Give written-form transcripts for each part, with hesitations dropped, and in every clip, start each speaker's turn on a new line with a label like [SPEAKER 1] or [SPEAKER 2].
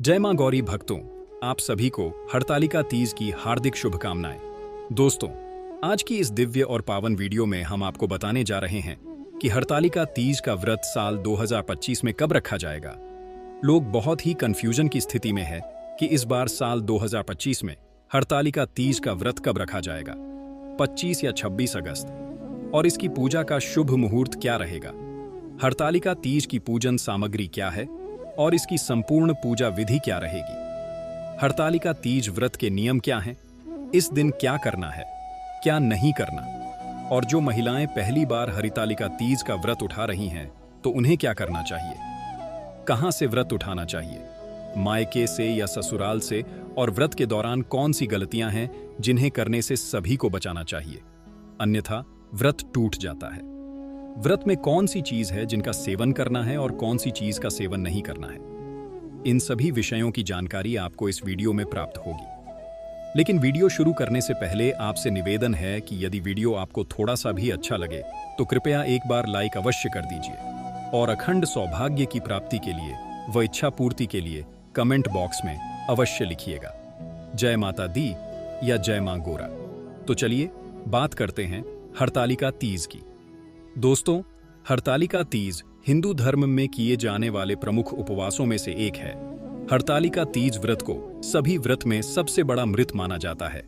[SPEAKER 1] जय मां गौरी भक्तों, आप सभी को हरतालिका तीज की हार्दिक शुभकामनाएं। दोस्तों, आज की इस दिव्य और पावन वीडियो में हम आपको बताने जा रहे हैं कि हरतालिका तीज का व्रत साल 2025 में कब रखा जाएगा। लोग बहुत ही कंफ्यूजन की स्थिति में है कि इस बार साल 2025 में हरतालिका तीज का व्रत कब रखा जाएगा, 25 या 26 अगस्त, और इसकी पूजा का शुभ मुहूर्त क्या रहेगा। हरतालिका तीज की पूजन सामग्री क्या है और इसकी संपूर्ण पूजा विधि क्या रहेगी। हरतालिका तीज व्रत के नियम क्या हैं, इस दिन क्या करना है, क्या नहीं करना, और जो महिलाएं पहली बार हरतालिका तीज का व्रत उठा रही हैं तो उन्हें क्या करना चाहिए, कहां से व्रत उठाना चाहिए, मायके से या ससुराल से, और व्रत के दौरान कौन सी गलतियां हैं जिन्हें करने से सभी को बचाना चाहिए, अन्यथा व्रत टूट जाता है। व्रत में कौन सी चीज है जिनका सेवन करना है और कौन सी चीज का सेवन नहीं करना है, इन सभी विषयों की जानकारी आपको इस वीडियो में प्राप्त होगी। लेकिन वीडियो शुरू करने से पहले आपसे निवेदन है कि यदि वीडियो आपको थोड़ा सा भी अच्छा लगे तो कृपया एक बार लाइक अवश्य कर दीजिए, और अखंड सौभाग्य की प्राप्ति के लिए व इच्छा पूर्ति के लिए कमेंट बॉक्स में अवश्य लिखिएगा, जय माता दी या जय मां गोरा। तो चलिए बात करते हैं हरतालिका तीज की। दोस्तों, हरतालिका तीज हिंदू धर्म में किए जाने वाले प्रमुख उपवासों में से एक है। हरतालिका तीज व्रत को सभी व्रत में सबसे बड़ा व्रत माना जाता है।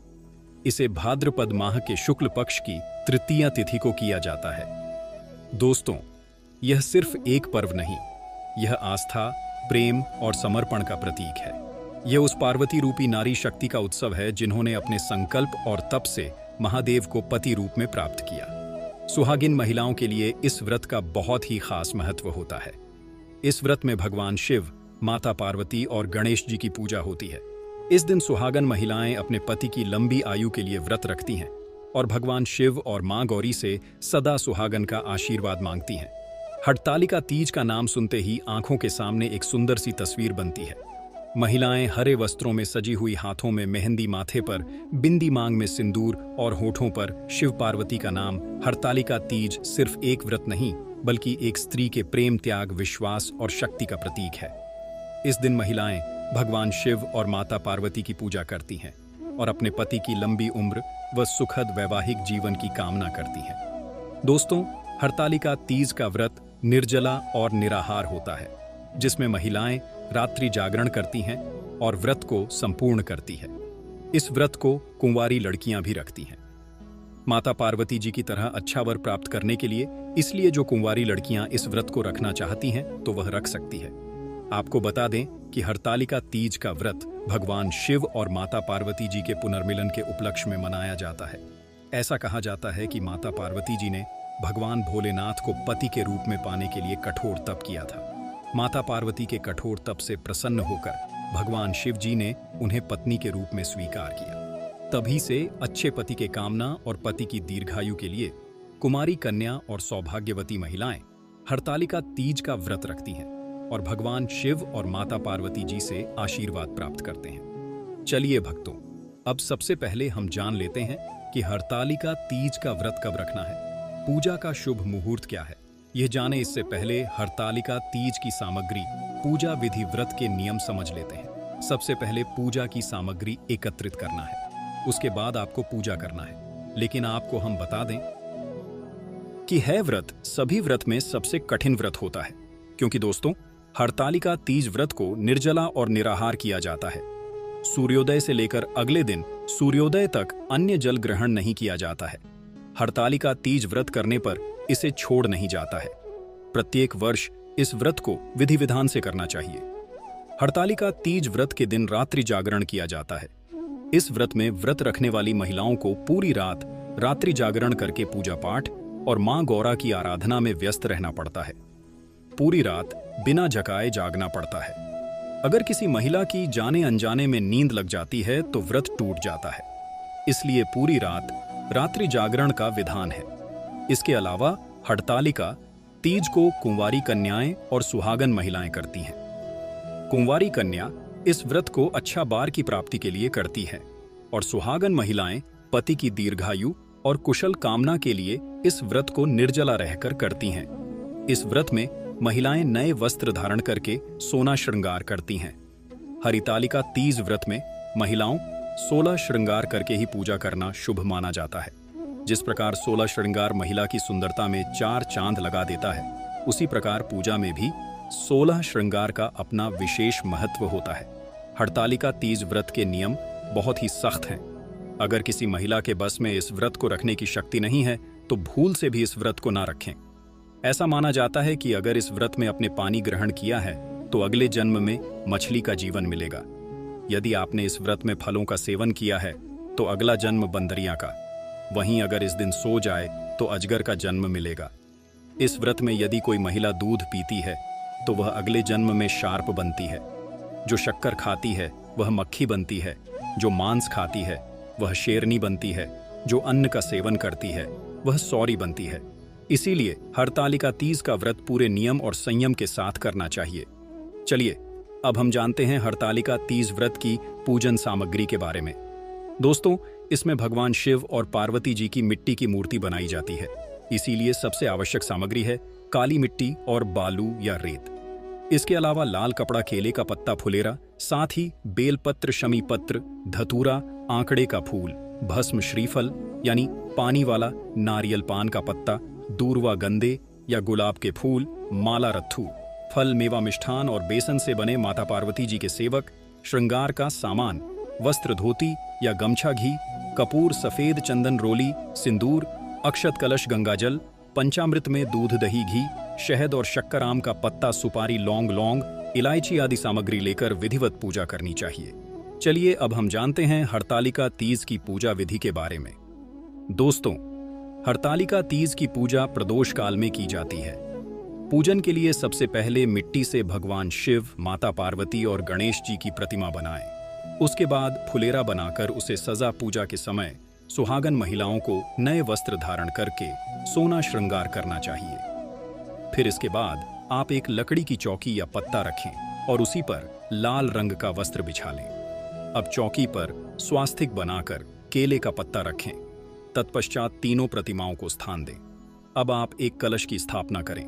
[SPEAKER 1] इसे भाद्रपद माह के शुक्ल पक्ष की तृतीया तिथि को किया जाता है। दोस्तों, यह सिर्फ एक पर्व नहीं, यह आस्था, प्रेम और समर्पण का प्रतीक है। यह उस पार्वती रूपी नारी शक्ति का उत्सव है जिन्होंने अपने संकल्प और तप से महादेव को पति रूप में प्राप्त किया। सुहागिन महिलाओं के लिए इस व्रत का बहुत ही खास महत्व होता है। इस व्रत में भगवान शिव, माता पार्वती और गणेश जी की पूजा होती है। इस दिन सुहागन महिलाएं अपने पति की लंबी आयु के लिए व्रत रखती हैं और भगवान शिव और मां गौरी से सदा सुहागन का आशीर्वाद मांगती हैं। हरतालिका तीज का नाम सुनते ही आंखों के सामने एक सुंदर सी तस्वीर बनती है। महिलाएं हरे वस्त्रों में सजी हुई, हाथों में मेहंदी, माथे पर बिंदी, मांग में सिंदूर और होठों पर शिव पार्वती का नाम। हरतालिका तीज सिर्फ एक व्रत नहीं बल्कि एक स्त्री के प्रेम, त्याग, विश्वास और शक्ति का प्रतीक है। इस दिन महिलाएं भगवान शिव और माता पार्वती की पूजा करती हैं और अपने पति की लंबी उम्र व सुखद वैवाहिक जीवन की कामना करती हैं। दोस्तों, हरतालिका तीज का व्रत निर्जला और निराहार होता है, जिसमें महिलाएं रात्रि जागरण करती हैं और व्रत को संपूर्ण करती है। इस व्रत को कुंवारी लड़कियां भी रखती हैं। माता पार्वती जी की तरह अच्छा वर प्राप्त करने के लिए इसलिए जो कुंवारी लड़कियां इस व्रत को रखना चाहती हैं तो वह रख सकती है। आपको बता दें कि हरतालिका तीज का व्रत भगवान शिव और माता पार्वती जी के पुनर्मिलन के उपलक्ष्य में मनाया जाता है। ऐसा कहा जाता है कि माता पार्वती जी ने भगवान भोलेनाथ को पति के रूप में पाने के लिए कठोर तप किया था। माता पार्वती के कठोर तप से प्रसन्न होकर भगवान शिव जी ने उन्हें पत्नी के रूप में स्वीकार किया। तभी से अच्छे पति के कामना और पति की दीर्घायु के लिए कुमारी कन्या और सौभाग्यवती महिलाएं हरतालिका तीज का व्रत रखती हैं और भगवान शिव और माता पार्वती जी से आशीर्वाद प्राप्त करते हैं। चलिए भक्तों, अब सबसे पहले हम जान लेते हैं कि हरतालिका तीज का व्रत कब रखना है, पूजा का शुभ मुहूर्त क्या है। यह जाने इससे पहले हरतालिका तीज की सामग्री, पूजा विधि, व्रत के नियम समझ लेते हैं। सबसे पहले पूजा की सामग्री एकत्रित करना है, उसके बाद आपको पूजा करना है। लेकिन आपको हम बता दें कि है व्रत सभी व्रत में सबसे कठिन व्रत होता है, क्योंकि दोस्तों, हरतालिका तीज व्रत को निर्जला और निराहार किया जाता है। सूर्योदय से लेकर अगले दिन सूर्योदय तक अन्य जल ग्रहण नहीं किया जाता है। हरतालिका तीज व्रत करने पर इसे छोड़ नहीं जाता है। प्रत्येक वर्ष इस व्रत को विधि विधान से करना चाहिए। हरतालिका तीज व्रत के दिन रात्रि जागरण किया जाता है। इस व्रत में व्रत रखने वाली महिलाओं को पूरी रात रात्रि जागरण करके पूजा पाठ और मां गौरा की आराधना में व्यस्त रहना पड़ता है। पूरी रात बिना जगाए जागना पड़ता है। अगर किसी महिला की जाने अनजाने में नींद लग जाती है तो व्रत टूट जाता है। इसलिए पूरी रात रात्रि जागरण का विधान है। इसके अलावा हरतालिका तीज को कुंवारी कन्याएं और सुहागन महिलाएं करती हैं। कुंवारी कन्या इस व्रत को अच्छा बार की प्राप्ति के लिए करती है और सुहागन महिलाएं पति की दीर्घायु और कुशल कामना के लिए इस व्रत को निर्जला रहकर करती हैं। इस व्रत में महिलाएं नए वस्त्र धारण करके सोना श्रृंगार करती हैं। हरितालिका तीज व्रत में महिलाओं 16 श्रृंगार करके ही पूजा करना शुभ माना जाता है। जिस प्रकार 16 श्रृंगार महिला की सुंदरता में 4 चांद लगा देता है, उसी प्रकार पूजा में भी 16 श्रृंगार का अपना विशेष महत्व होता है। हरतालिका तीज व्रत के नियम बहुत ही सख्त हैं। अगर किसी महिला के बस में इस व्रत को रखने की शक्ति नहीं है तो भूल से भी इस व्रत को ना रखें। ऐसा माना जाता है कि अगर इस व्रत में अपने पानी ग्रहण किया है तो अगले जन्म में मछली का जीवन मिलेगा। यदि आपने इस व्रत में फलों का सेवन किया है तो अगला जन्म बंदरिया का। वहीं अगर इस दिन सो जाए तो अजगर का जन्म मिलेगा। इस व्रत में यदि कोई महिला दूध पीती है तो वह अगले जन्म में शार्प बनती है। जो शक्कर खाती है वह मक्खी बनती है। जो मांस खाती है वह शेरनी बनती है। जो अन्न का सेवन करती है वह सौरी बनती है। इसीलिए हरतालिका तीज का व्रत पूरे नियम और संयम के साथ करना चाहिए। चलिए अब हम जानते हैं हरतालिका तीज व्रत की पूजन सामग्री के बारे में। दोस्तों, इसमें भगवान शिव और पार्वती जी की मिट्टी की मूर्ति बनाई जाती है। इसीलिए सबसे आवश्यक सामग्री है काली मिट्टी और बालू या रेत। इसके अलावा लाल कपड़ा, केले का पत्ता फुलेरा, साथ ही बेलपत्र, शमी पत्र, धतूरा, आंकड़े का फूल, भस्म, श्रीफल यानी पानी वाला नारियल पान का पत्ता, दूर्वा गंदे या गुलाब के फूल, माला रत्थू, फल, मेवा, मिष्ठान और बेसन से बने माता पार्वती जी के सेवक, श्रृंगार का सामान, वस्त्र, धोती या गमछा, घी, कपूर, सफेद चंदन, रोली, सिंदूर, अक्षत कलश, गंगाजल, पंचामृत में दूध, दही, घी, शहद और शक्कर, आम का पत्ता, सुपारी, लौंग, इलायची आदि सामग्री लेकर विधिवत पूजा करनी चाहिए। चलिए अब हम जानते हैं हरतालिका तीज की पूजा विधि के बारे में। दोस्तों, हरतालिका तीज की पूजा प्रदोष काल में की जाती है। पूजन के लिए सबसे पहले मिट्टी से भगवान शिव, माता पार्वती और गणेश जी की प्रतिमा बनाएं। उसके बाद फुलेरा बनाकर उसे सजा पूजा के समय सुहागन महिलाओं को नए वस्त्र धारण करके सोना श्रृंगार करना चाहिए। फिर इसके बाद आप एक लकड़ी की चौकी या पत्ता रखें और उसी पर लाल रंग का वस्त्र बिछा लें। अब चौकी पर स्वास्तिक बनाकर केले का पत्ता रखें। तत्पश्चात तीनों प्रतिमाओं को स्थान दें। अब आप एक कलश की स्थापना करें।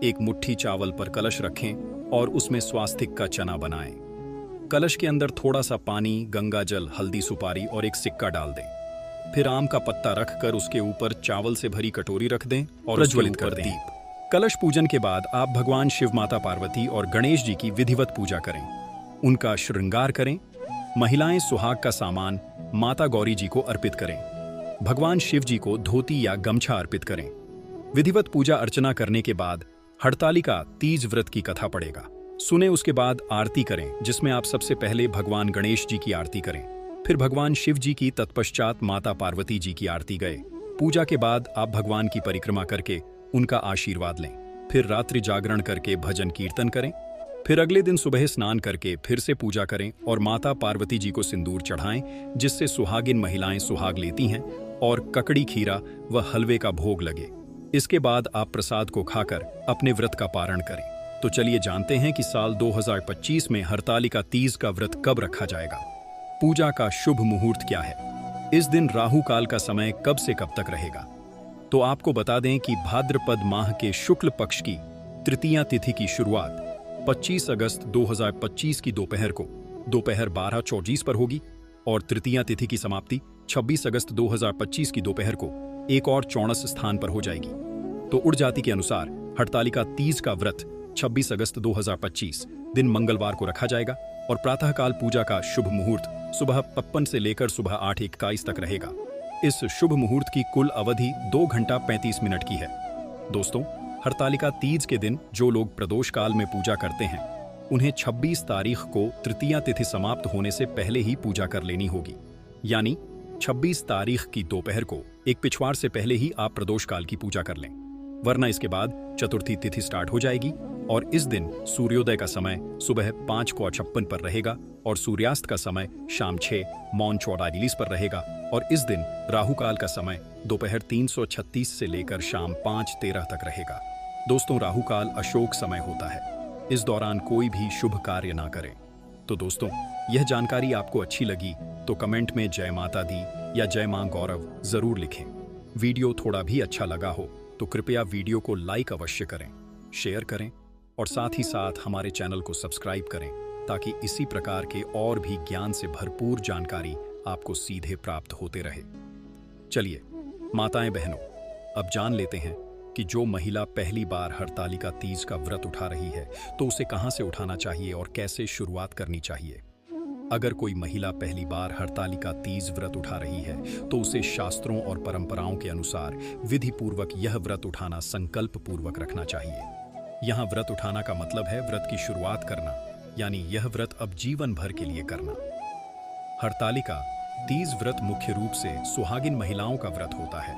[SPEAKER 1] एक मुट्ठी चावल पर कलश रखें और उसमें स्वास्तिक का चना बनाएं। कलश के अंदर थोड़ा सा पानी, गंगा जल, हल्दी, सुपारी और एक सिक्का डाल दें। फिर आम का पत्ता रखकर उसके ऊपर चावल से भरी कटोरी रख दें और प्रज्वलित कर दें। कलश पूजन के बाद आप भगवान शिव, माता पार्वती और गणेश जी की विधिवत पूजा करें। उनका श्रृंगार करें। महिलाएं सुहाग का सामान माता गौरी जी को अर्पित करें। भगवान शिव जी को धोती या गमछा अर्पित करें। विधिवत पूजा अर्चना करने के बाद हरतालिका तीज व्रत की कथा पढ़ेगा। सुने, उसके बाद आरती करें, जिसमें आप सबसे पहले भगवान गणेश जी की आरती करें, फिर भगवान शिव जी की, तत्पश्चात माता पार्वती जी की आरती गए। पूजा के बाद आप भगवान की परिक्रमा करके उनका आशीर्वाद लें। फिर रात्रि जागरण करके भजन कीर्तन करें। फिर अगले दिन सुबह स्नान करके फिर से पूजा करें और माता पार्वती जी को सिंदूर चढ़ाएं, जिससे सुहागिन महिलाएं सुहाग लेती हैं और ककड़ी, खीरा व हलवे का भोग लगे। इसके बाद आप प्रसाद को खाकर अपने व्रत का पारण करें। तो चलिए जानते हैं कि साल 2025 में हरतालिका तीज का व्रत कब रखा जाएगा। पूजा का शुभ मुहूर्त क्या है? इस दिन राहु काल का समय कब से कब तक रहेगा? तो आपको बता दें कि भाद्रपद माह के शुक्ल पक्ष की तृतीया तिथि की शुरुआत 25 अगस्त 2025 की दोपहर को दोपहर 12:34 पर होगी और तृतीया तिथि की समाप्ति 26 अगस्त 2025 की दोपहर को एक और 24 स्थान पर हो जाएगी। तो उड़ जाति के अनुसार हरतालिका तीज का व्रत 26 अगस्त 2025 दिन मंगलवार को रखा जाएगा और प्रातःकाल पूजा का शुभ मुहूर्त सुबह 55 से लेकर सुबह 8:21 तक रहेगा। इस शुभ मुहूर्त की कुल अवधि 2 घंटा 35 मिनट की है। दोस्तों, हरतालिका तीज के दिन जो लोग प्रदोष काल में पूजा करते हैं, उन्हें 26 तारीख को तृतीया तिथि समाप्त होने से पहले ही पूजा कर लेनी होगी। यानी 26 तारीख की दोपहर को एक पिछवाड़ से पहले ही आप प्रदोष काल की पूजा कर लें, वरना इसके बाद चतुर्थी तिथि स्टार्ट हो जाएगी और इस दिन सूर्योदय का समय सुबह 5:56 पर रहेगा और सूर्यास्त का समय शाम 6:44 पर रहेगा और इस दिन राहु काल का समय दोपहर 3:36 से लेकर शाम 5:13 तक रहेगा। दोस्तों, राहु काल अशोक समय होता है। इस दौरान कोई भी शुभ कार्य ना करें। तो दोस्तों, यह जानकारी आपको अच्छी लगी तो कमेंट में जय माता दी या जय मां गौरव जरूर लिखें। वीडियो थोड़ा भी अच्छा लगा हो तो कृपया वीडियो को लाइक अवश्य करें, शेयर करें और साथ ही साथ हमारे चैनल को सब्सक्राइब करें ताकि इसी प्रकार के और भी ज्ञान से भरपूर जानकारी आपको सीधे प्राप्त होते रहे। चलिए माताएं बहनों, अब जान लेते हैं कि जो महिला पहली बार हरतालिका तीज का व्रत उठा रही है तो उसे कहां से उठाना चाहिए और कैसे शुरुआत करनी चाहिए। अगर कोई महिला पहली बार हरतालिका तीज व्रत उठा रही है तो उसे शास्त्रों और परंपराओं के अनुसार विधि पूर्वक यह व्रत उठाना संकल्प पूर्वक रखना चाहिए। यहाँ व्रत उठाना का मतलब है व्रत की शुरुआत करना, यानी यह व्रत अब जीवन भर के लिए करना। हरतालिका तीज व्रत मुख्य रूप से सुहागिन महिलाओं का व्रत होता है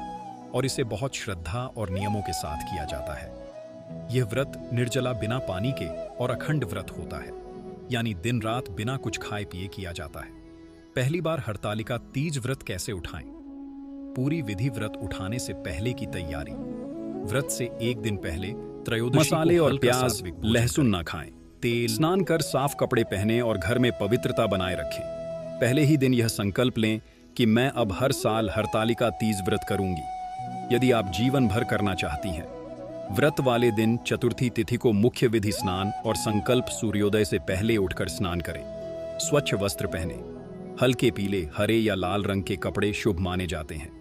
[SPEAKER 1] और इसे बहुत श्रद्धा और नियमों के साथ किया जाता है। यह व्रत निर्जला बिना पानी के और अखंड व्रत होता है, यानी दिन रात बिना कुछ खाए पिए किया जाता है। पहली बार हरतालिका तीज व्रत कैसे उठाएं? पूरी विधि व्रत उठाने से पहले की तैयारी। व्रत से एक दिन पहले त्रयोदशी मसाले और प्याज लहसुन ना खाएं। तेल स्नान कर साफ कपड़े पहने और घर में पवित्रता बनाए रखें। पहले ही दिन यह संकल्प लें कि मैं अब हर साल हरतालिका तीज व्रत करूंगी। यदि आप जीवन भर करना चाहती हैं, व्रत वाले दिन चतुर्थी तिथि को मुख्य विधि स्नान और संकल्प सूर्योदय से पहले उठकर स्नान करें। स्वच्छ वस्त्र पहने। हल्के पीले, हरे या लाल रंग के कपड़े शुभ माने जाते हैं।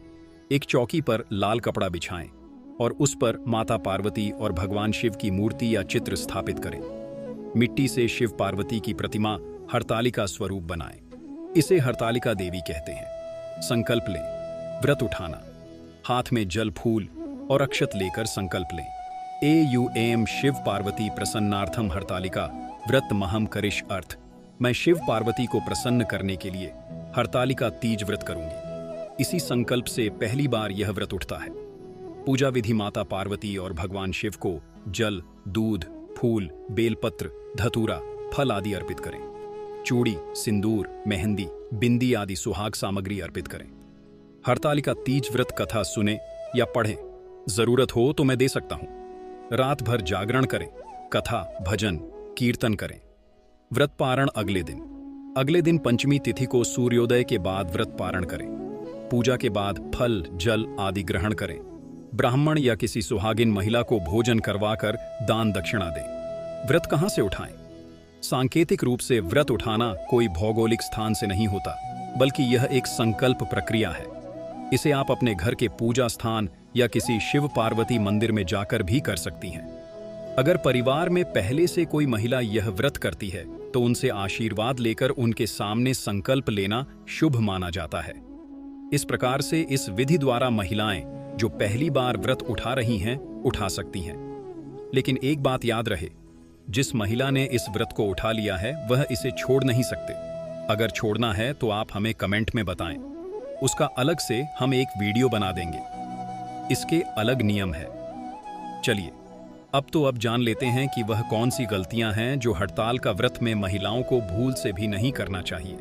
[SPEAKER 1] एक चौकी पर लाल कपड़ा बिछाएं और उस पर माता पार्वती और भगवान शिव की मूर्ति या चित्र स्थापित करें। मिट्टी से शिव पार्वती की प्रतिमा हरतालिका स्वरूप बनाएं। इसे हरतालिका देवी कहते हैं। संकल्प लें। व्रत उठाना। हाथ में जल, फूल और अक्षत लेकर संकल्प लें। एयूएम शिव पार्वती प्रसन्नार्थम हरतालिका व्रत महम करिश अर्थ। मैं शिव पार्वती को प्रसन्न करने के लिए हरतालिका तीज व्रत करूंगी। इसी संकल्प से पहली बार यह व्रत उठता है। पूजा विधि माता पार्वती और भगवान शिव को जल, दूध, फूल, बेलपत्र, धतूरा, फल आदि अर्पित करें। चूड़ी, सिंदूर, मेहंदी, बिंदी आदि सुहाग सामग्री अर्पित करें। हरतालिका तीज व्रत कथा सुने या पढ़ें। जरूरत हो तो मैं दे सकता हूं। रात भर जागरण करें। कथा, भजन, कीर्तन करें। व्रत पारण अगले दिन पंचमी तिथि को सूर्योदय के बाद व्रत पारण करें। पूजा के बाद फल, जल आदि ग्रहण करें। ब्राह्मण या किसी सुहागिन महिला को भोजन करवाकर दान दक्षिणा दें। व्रत कहां से उठाएं? सांकेतिक रूप से व्रत उठाना कोई भौगोलिक स्थान से नहीं होता, बल्कि यह एक संकल्प प्रक्रिया है। इसे आप अपने घर के पूजा स्थान या किसी शिव पार्वती मंदिर में जाकर भी कर सकती हैं। अगर परिवार में पहले से कोई महिला यह व्रत करती है तो उनसे आशीर्वाद लेकर उनके सामने संकल्प लेना शुभ माना जाता है। इस प्रकार से इस विधि द्वारा महिलाएं जो पहली बार व्रत उठा रही हैं, उठा सकती हैं। लेकिन एक बात याद रहे, जिस महिला ने इस व्रत को उठा लिया है वह इसे छोड़ नहीं सकते। अगर छोड़ना है तो आप हमें कमेंट में बताएं। उसका अलग से हम एक वीडियो बना देंगे। इसके अलग नियम है। चलिए अब जान लेते हैं कि वह कौन सी गलतियां हैं जो हड़ताल का व्रत में महिलाओं को भूल से भी नहीं करना चाहिए।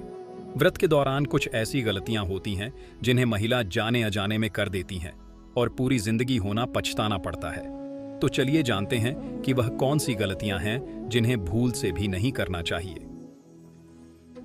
[SPEAKER 1] व्रत के दौरान कुछ ऐसी गलतियां होती हैं जिन्हें महिला जाने अजाने में कर देती हैं और पूरी जिंदगी होना पछताना पड़ता है। तो चलिए जानते हैं कि वह कौन सी गलतियां हैं जिन्हें भूल से भी नहीं करना चाहिए।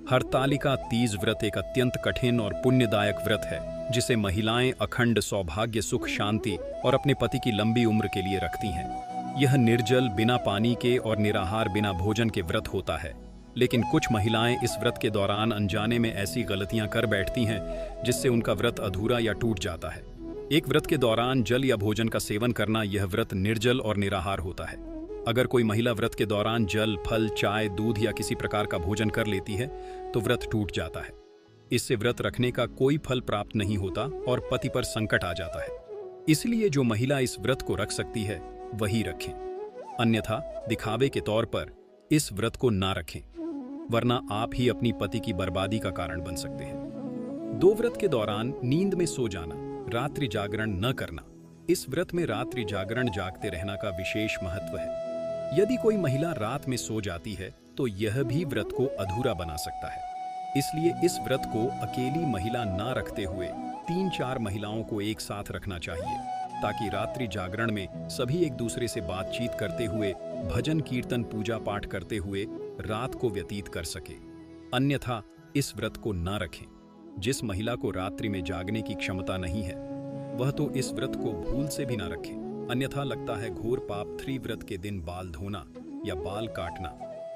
[SPEAKER 1] हरतालिका तीज व्रत एक अत्यंत कठिन और पुण्यदायक व्रत है जिसे महिलाएं अखंड सौभाग्य, सुख, शांति और अपने पति की लंबी उम्र के लिए रखती हैं। यह निर्जल, बिना पानी के और निराहार बिना भोजन के व्रत होता है। लेकिन कुछ महिलाएं इस व्रत के दौरान अनजाने में ऐसी गलतियां कर बैठती हैं जिससे उनका व्रत अधूरा या टूट जाता है। एक व्रत के दौरान जल या भोजन का सेवन करना, यह व्रत निर्जल और निराहार होता है। अगर कोई महिला व्रत के दौरान जल, फल, चाय, दूध या किसी प्रकार का भोजन कर लेती है तो व्रत टूट जाता है। इससे व्रत रखने का कोई फल प्राप्त नहीं होता और पति पर संकट आ जाता है। इसलिए जो महिला इस व्रत को रख सकती है वही रखें, अन्यथा दिखावे के तौर पर इस व्रत को ना रखें, वरना आप ही अपनी पति की बर्बादी का कारण बन सकते हैं। दो व्रत के दौरान नींद में सो जाना, रात्रि जागरण न करना। इस व्रत में रात्रि जागरण, जागते रहना का विशेष महत्व है। यदि कोई महिला रात में सो जाती है तो यह भी व्रत को अधूरा बना सकता है। इसलिए इस व्रत को अकेली महिला ना रखते हुए 3-4 महिलाओं को एक साथ रखना चाहिए, ताकि रात्रि जागरण में सभी एक दूसरे से बातचीत करते हुए, भजन, कीर्तन, पूजा पाठ करते हुए रात को व्यतीत कर सके। अन्यथा इस व्रत को ना रखें। जिस महिला को रात्रि में जागने की क्षमता नहीं है वह तो इस व्रत को भूल से भी ना रखे, अन्यथा लगता है घोर पाप। व्रत के दिन बाल धोना या बाल काटना,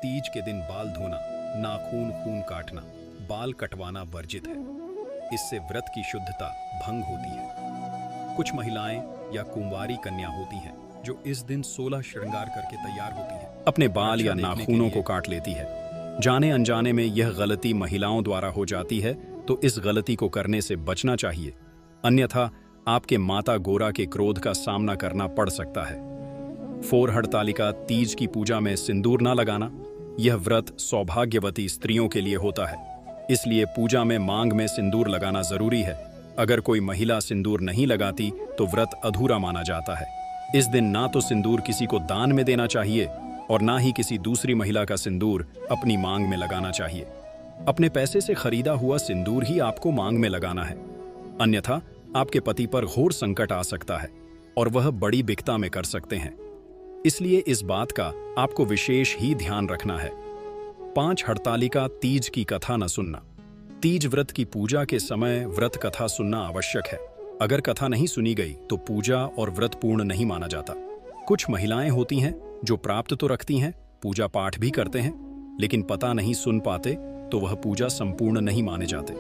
[SPEAKER 1] तीज के दिन बाल धोना नाखून खून काटना, बाल कटवाना वर्जित है। इससे व्रत की शुद्धता भंग होती है। कुछ महिलाएं या कुंवारी कन्या होती हैं जो इस दिन 16 श्रृंगार करके तैयार होती हैं, अपने बाल या नाखूनों को काट लेती है। जाने अनजाने में यह गलती महिलाओं द्वारा हो जाती है, तो इस गलती को करने से बचना चाहिए, अन्यथा आपके माता गोरा के क्रोध का सामना करना पड़ सकता है। 4 हरतालिका तीज की पूजा में सिंदूर ना लगाना। यह व्रत सौभाग्यवती स्त्रियों के लिए होता है, इसलिए पूजा में मांग में सिंदूर लगाना जरूरी है। अगर कोई महिला सिंदूर नहीं लगाती तो व्रत अधूरा माना जाता है। इस दिन ना तो सिंदूर किसी को दान में देना चाहिए और ना ही किसी दूसरी महिला का सिंदूर अपनी मांग में लगाना चाहिए। अपने पैसे से खरीदा हुआ सिंदूर ही आपको मांग में लगाना है, अन्यथा आपके पति पर घोर संकट आ सकता है और वह बड़ी बिकता में कर सकते हैं। इसलिए इस बात का आपको विशेष ही ध्यान रखना है। 5 हरतालिका तीज की कथा न सुनना। तीज व्रत की पूजा के समय व्रत कथा सुनना आवश्यक है। अगर कथा नहीं सुनी गई तो पूजा और व्रत पूर्ण नहीं माना जाता। कुछ महिलाएं होती हैं जो प्राप्त तो रखती हैं, पूजा पाठ भी करते हैं, लेकिन पता नहीं सुन पाते तो वह पूजा संपूर्ण नहीं माने जाते।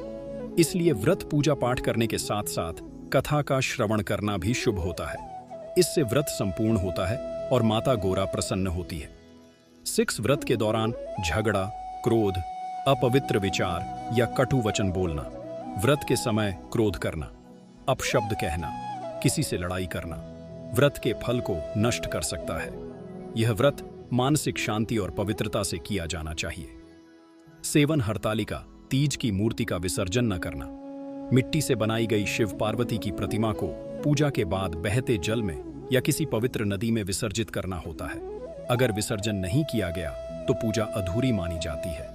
[SPEAKER 1] इसलिए व्रत पूजा पाठ करने के साथ साथ कथा का श्रवण करना भी शुभ होता है। इससे व्रत संपूर्ण होता है और माता गोरा प्रसन्न होती है। 6 व्रत के दौरान झगड़ा, क्रोध, अपवित्र विचार या कटु वचन बोलना, व्रत के समय क्रोध करना, अपशब्द कहना, किसी से लड़ाई करना व्रत के फल को नष्ट कर सकता है। यह व्रत मानसिक शांति और पवित्रता से किया जाना चाहिए। 7 हरतालिका तीज की मूर्ति का विसर्जन न करना। मिट्टी से बनाई गई शिव पार्वती की प्रतिमा को पूजा के बाद बहते जल में या किसी पवित्र नदी में विसर्जित करना होता है। अगर विसर्जन नहीं किया गया तो पूजा अधूरी मानी जाती है।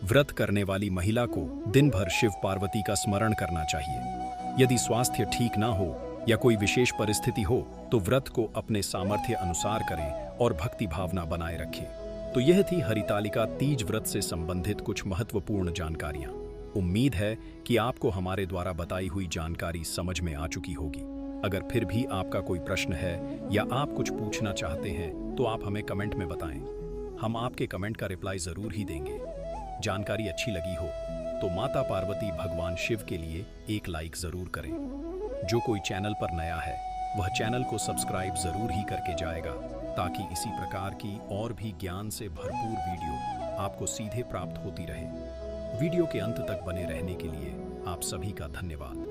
[SPEAKER 1] व्रत करने वाली महिला को दिन भर शिव पार्वती का स्मरण करना चाहिए। यदि स्वास्थ्य ठीक ना हो या कोई विशेष परिस्थिति हो तो व्रत को अपने सामर्थ्य अनुसार करें और भक्ति भावना बनाए रखें। तो यह थी हरितालिका तीज व्रत से संबंधित कुछ महत्वपूर्ण जानकारियां। उम्मीद है कि आपको हमारे द्वारा बताई हुई जानकारी समझ में आ चुकी होगी। अगर फिर भी आपका कोई प्रश्न है या आप कुछ पूछना चाहते हैं तो आप हमें कमेंट में बताएं। हम आपके कमेंट का रिप्लाई जरूर ही देंगे। जानकारी अच्छी लगी हो तो माता पार्वती भगवान शिव के लिए एक लाइक जरूर करें। जो कोई चैनल पर नया है वह चैनल को सब्सक्राइब जरूर ही करके जाएगा, ताकि इसी प्रकार की और भी ज्ञान से भरपूर वीडियो आपको सीधे प्राप्त होती रहे। वीडियो के अंत तक बने रहने के लिए आप सभी का धन्यवाद।